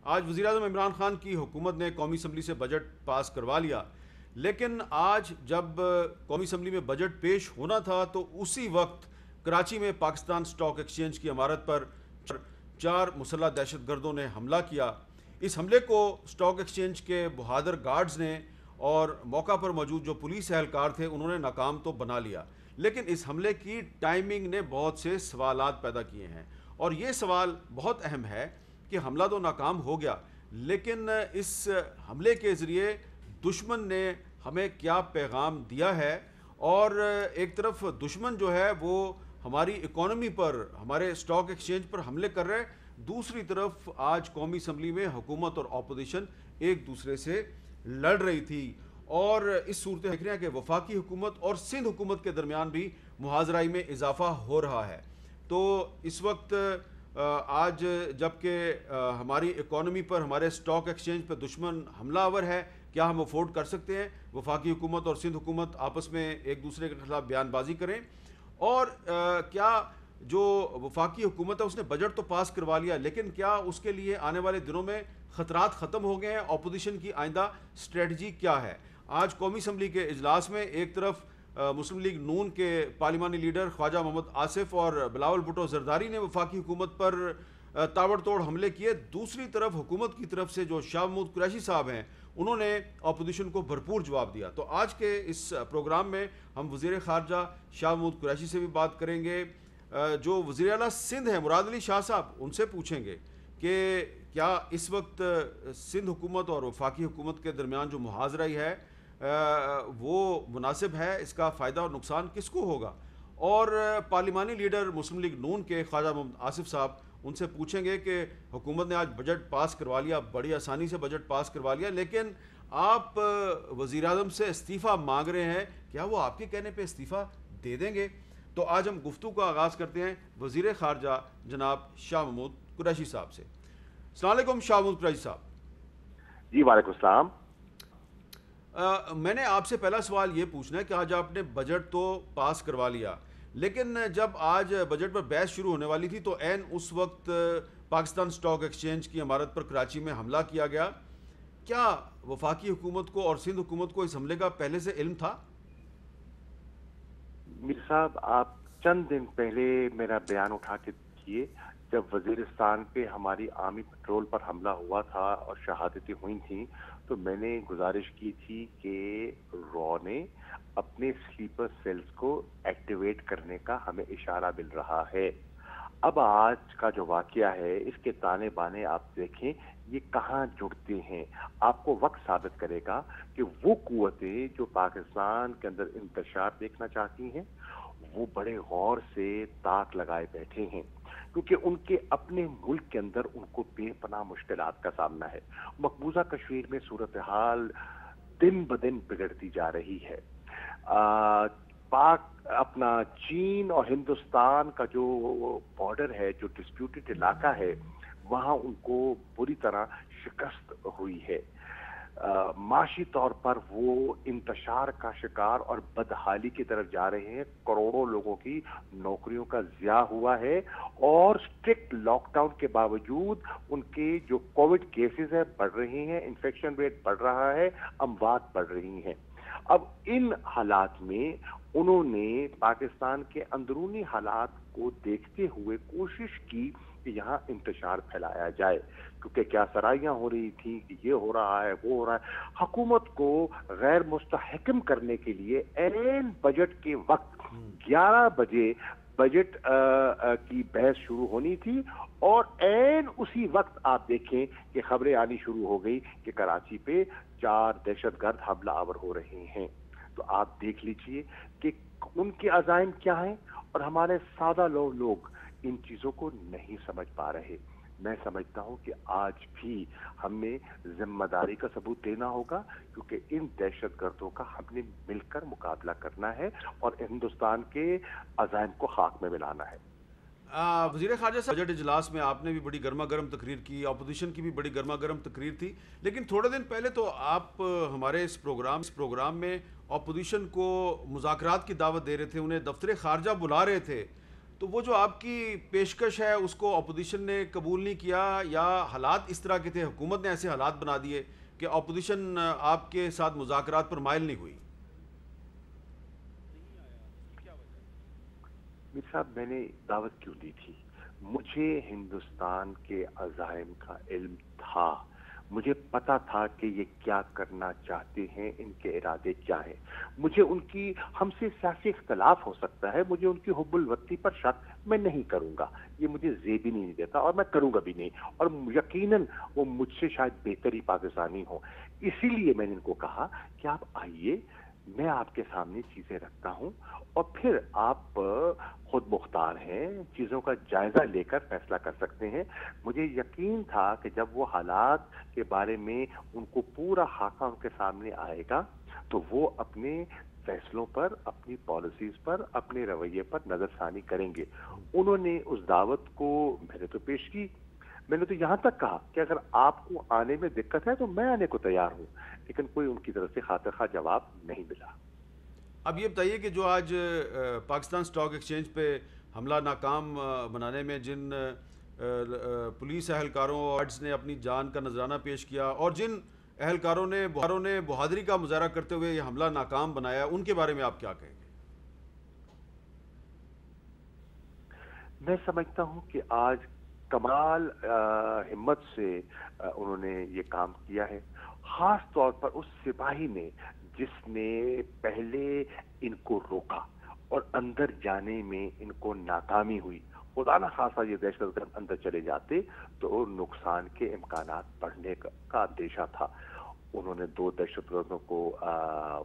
آج وزیراعظم عمران خان کی حکومت نے قومی اسمبلی سے بجٹ پاس کروا لیا، لیکن آج جب قومی اسمبلی میں بجٹ پیش ہونا تھا تو اسی وقت کراچی میں پاکستان سٹاک ایکسچینج کی عمارت پر 4 مسلح دہشت گردوں نے حملہ کیا۔ اس حملے کو سٹاک ایکسچینج کے بہادر گارڈز نے اور موقع پر موجود جو پولیس اہلکار تھے انہوں نے ناکام تو بنا لیا، لیکن اس حملے کی ٹائمنگ نے بہت سے سوالات پیدا کیے ہیں، اور یہ سوال بہت اہم ہے کہ حملہ تو ناکام ہو گیا، لیکن اس حملے کے ذریعے دشمن نے ہمیں کیا پیغام دیا ہے؟ اور ایک طرف دشمن جو ہے وہ ہماری اکانومی پر، ہمارے سٹاک ایکسچینج پر حملے کر رہے، دوسری طرف آج قومی اسمبلی میں حکومت اور اپوزیشن ایک دوسرے سے لڑ رہی تھی، اور اس صورت دیکھ رہے ہیں کہ وفاقی حکومت اور سندھ حکومت کے درمیان بھی محاذرائی میں اضافہ ہو رہا ہے۔ تو اس وقت آج جبکہ ہماری اکانومی پر، ہمارے سٹاک ایکسچینج پر دشمن حملہ آور ہے، کیا ہم افورڈ کر سکتے ہیں وفاقی حکومت اور سندھ حکومت آپس میں ایک دوسرے کے خلاف بیان بازی کریں؟ اور کیا جو وفاقی حکومت ہے اس نے بجٹ تو پاس کروا لیا، لیکن کیا اس کے لیے آنے والے دنوں میں خطرات ختم ہو گئے ہیں؟ اپوزیشن کی آئندہ اسٹریٹجی کیا ہے؟ آج قومی اسمبلی کے اجلاس میں ایک طرف مسلم لیگ نون کے پارلیمانی لیڈر خواجہ محمد آصف اور بلاول بھٹو زرداری نے وفاقی حکومت پر تابڑ توڑ حملے کیے، دوسری طرف حکومت کی طرف سے جو شاہ محمود قریشی صاحب ہیں انہوں نے اپوزیشن کو بھرپور جواب دیا۔ تو آج کے اس پروگرام میں ہم وزیر خارجہ شاہ محمود قریشی سے بھی بات کریں گے، جو وزیر اعلیٰ سندھ ہیں مراد علی شاہ صاحب، ان سے پوچھیں گے کہ کیا اس وقت سندھ حکومت اور وفاقی حکومت کے درمیان جو محاذرائی ہے وہ مناسب ہے، اس کا فائدہ اور نقصان کس کو ہوگا؟ اور پارلیمانی لیڈر مسلم لیگ نون کے خواجہ محمد آصف صاحب، ان سے پوچھیں گے کہ حکومت نے آج بجٹ پاس کروا لیا، بڑی آسانی سے بجٹ پاس کروا لیا، لیکن آپ وزیر اعظم سے استعفیٰ مانگ رہے ہیں، کیا وہ آپ کے کہنے پہ استعفیٰ دے دیں گے؟ تو آج ہم گفتگو کا آغاز کرتے ہیں وزیر خارجہ جناب شاہ محمود قریشی صاحب سے۔ السلام علیکم شاہ محمود قریشی صاحب۔ جی وعلیکم السلام۔ میں نے آپ سے پہلا سوال یہ پوچھنا ہے کہ آج آپ نے بجٹ تو پاس کروا لیا، لیکن جب آج بجٹ پر بحث شروع ہونے والی تھی تو عین اس وقت پاکستان سٹاک ایکسچینج کی عمارت پر کراچی میں حملہ کیا گیا۔ کیا وفاقی حکومت کو اور سندھ حکومت کو اس حملے کا پہلے سے علم تھا؟ میر صاحب، آپ چند دن پہلے میرا بیان اٹھا کے دیکھیے، جب وزیرستان پہ ہماری آرمی پٹرول پر حملہ ہوا تھا اور شہادتیں ہوئی تھیں، تو میں نے گزارش کی تھی کہ رو نے اپنے سلیپر سیلز کو ایکٹیویٹ کرنے کا ہمیں اشارہ مل رہا ہے۔ اب آج کا جو واقعہ ہے اس کے تانے بانے آپ دیکھیں، یہ کہاں جڑتے ہیں؟ آپ کو وقت ثابت کرے گا کہ وہ قوتیں جو پاکستان کے اندر انتشار دیکھنا چاہتی ہیں وہ بڑے غور سے تاک لگائے بیٹھے ہیں، کیونکہ ان کے اپنے ملک کے اندر ان کو بے پناہ مشکلات کا سامنا ہے۔ مقبوضہ کشمیر میں صورتحال دن بدن بگڑتی جا رہی ہے۔ پاک اپنا چین اور ہندوستان کا جو بارڈر ہے، جو ڈسپیوٹڈ علاقہ ہے، وہاں ان کو بری طرح شکست ہوئی ہے۔ معاشی طور پر وہ انتشار کا شکار اور بدحالی کی طرف جا رہے ہیں۔ کروڑوں لوگوں کی نوکریوں کا ضیاع ہوا ہے، اور اسٹرکٹ لاک ڈاؤن کے باوجود ان کے جو کووڈ کیسز ہیں بڑھ رہے ہیں، انفیکشن ریٹ بڑھ رہا ہے، اموات بڑھ رہی ہیں۔ اب ان حالات میں انہوں نے پاکستان کے اندرونی حالات کو دیکھتے ہوئے کوشش کی کہ یہاں انتشار پھیلایا جائے، کیونکہ کیا سرائیاں ہو رہی تھیں کہ یہ ہو رہا ہے، وہ ہو رہا ہے۔ حکومت کو غیر مستحکم کرنے کے لیے عین بجٹ کے وقت 11 بجے بجٹ کی بحث شروع ہونی تھی، اور عین اسی وقت آپ دیکھیں کہ خبریں آنی شروع ہو گئی کہ کراچی پہ 4 دہشت گرد حملہ آور ہو رہے ہیں۔ تو آپ دیکھ لیجئے کہ ان کے عزائم کیا ہیں، اور ہمارے سادہ لوگ ان چیزوں کو نہیں سمجھ پا رہے۔ میں سمجھتا ہوں کہ آج بھی ہمیں ذمہ داری کا ثبوت دینا ہوگا، کیونکہ ان دہشت گردوں کا ہم نے مل کر مقابلہ کرنا ہے اور ہندوستان کے عزائم کو خاک میں ملانا ہے۔ وزیر خارجہ صاحب، بجٹ اجلاس میں آپ نے بھی بڑی گرما گرم تقریر کی، اپوزیشن کی بھی بڑی گرما گرم تقریر تھی، لیکن تھوڑے دن پہلے تو آپ ہمارے اس پروگرام میں اپوزیشن کو مذاکرات کی دعوت دے رہے تھے، انہیں دفتر خارجہ بلا رہے تھے۔ تو وہ جو آپ کی پیشکش ہے اس کو اپوزیشن نے قبول نہیں کیا، یا حالات اس طرح کے تھے، حکومت نے ایسے حالات بنا دیے کہ اپوزیشن آپ کے ساتھ مذاکرات پر مائل نہیں ہوئی؟ میر صاحب، میں نے دعوت کیوں دی تھی؟ مجھے ہندوستان کے عزائم کا علم تھا، مجھے پتا تھا کہ یہ کیا کرنا چاہتے ہیں، ان کے ارادے کیا ہیں۔ مجھے ان کی، ہم سے سیاسی اختلاف ہو سکتا ہے، مجھے ان کی حب الوطنی پر شک میں نہیں کروں گا، یہ مجھے زیب ہی نہیں دیتا اور میں کروں گا بھی نہیں، اور یقیناً وہ مجھ سے شاید بہتر ہی پاکستانی ہوں۔ اسی لیے میں نے ان کو کہا کہ آپ آئیے، میں آپ کے سامنے چیزیں رکھتا ہوں، اور پھر آپ خود مختار ہیں، چیزوں کا جائزہ لے کر فیصلہ کر سکتے ہیں۔ مجھے یقین تھا کہ جب وہ حالات کے بارے میں ان کو پورا خاکہ ان کے سامنے آئے گا تو وہ اپنے فیصلوں پر، اپنی پالیسیز پر، اپنے رویے پر نظر ثانی کریں گے۔ انہوں نے اس دعوت کو میں نے تو پیش کی، میں نے تو یہاں تک کہا کہ اگر آپ کو آنے میں دقت ہے تو میں آنے کو تیار ہوں، لیکن کوئی ان کی طرف سے خاطر خواہ جواب نہیں ملا۔ اب یہ بتائیے کہ جو آج پاکستان سٹاک ایکسچینج پہ حملہ ناکام بنانے میں جن پولیس اہلکاروں اور گارڈز نے اپنی جان کا نذرانہ پیش کیا، اور جن اہلکاروں نے بہادری کا مظاہرہ کرتے ہوئے یہ حملہ ناکام بنایا، ان کے بارے میں آپ کیا کہیں گے؟ میں سمجھتا ہوں کہ آج کمال ہمت سے انہوں نے یہ کام کیا ہے، خاص طور پر اس سپاہی نے جس نے پہلے ان کو روکا اور اندر جانے میں ان کو ناکامی ہوئی۔ خدا نہ خاصا یہ دہشت گرد اندر چلے جاتے تو نقصان کے امکانات بڑھنے کا اندیشہ تھا۔ انہوں نے 2 دہشت گردوں کو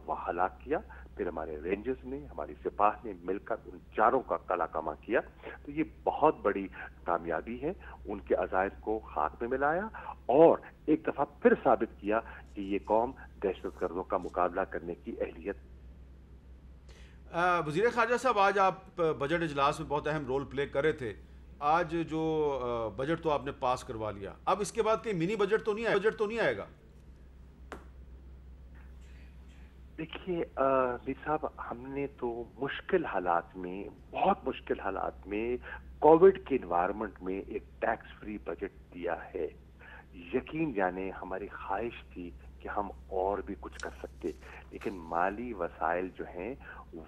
وہاں ہلاک کیا، پھر ہمارے رینجرز نے، ہماری سپاہ نے مل کر ان چاروں کا قلع کما کیا۔ تو یہ بہت بڑی کامیابی ہے، ان کے عزائم کو خاک میں ملایا اور ایک دفعہ پھر ثابت کیا کہ یہ قوم دہشت گردوں کا مقابلہ کرنے کی اہلیت۔ وزیر خارجہ صاحب، آج آپ بجٹ اجلاس میں بہت اہم رول پلے کر رہے تھے۔ آج جو بجٹ تو آپ نے پاس کروا لیا، اب اس کے بعد کوئی منی بجٹ تو نہیں آئے گا؟ دیکھیے میر صاحب، ہم نے تو مشکل حالات میں، بہت مشکل حالات میں، کووڈ کے انوائرمنٹ میں ایک ٹیکس فری بجٹ دیا ہے۔ یقین جانے ہماری خواہش تھی کہ ہم اور بھی کچھ کر سکتے، لیکن مالی وسائل جو ہیں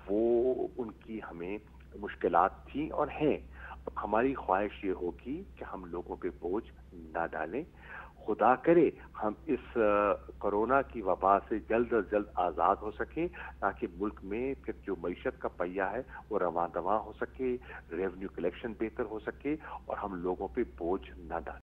وہ ان کی ہمیں مشکلات تھیں اور ہیں۔ اب ہماری خواہش یہ ہوگی کہ ہم لوگوں پہ بوجھ نہ ڈالیں، خدا کرے ہم اس کرونا کی وبا سے جلد از جلد آزاد ہو سکیں، تاکہ ملک میں پھر جو معیشت کا پہیہ ہے وہ رواں دواں ہو سکے، ریونیو کلیکشن بہتر ہو سکے اور ہم لوگوں پہ بوجھ نہ ڈالیں۔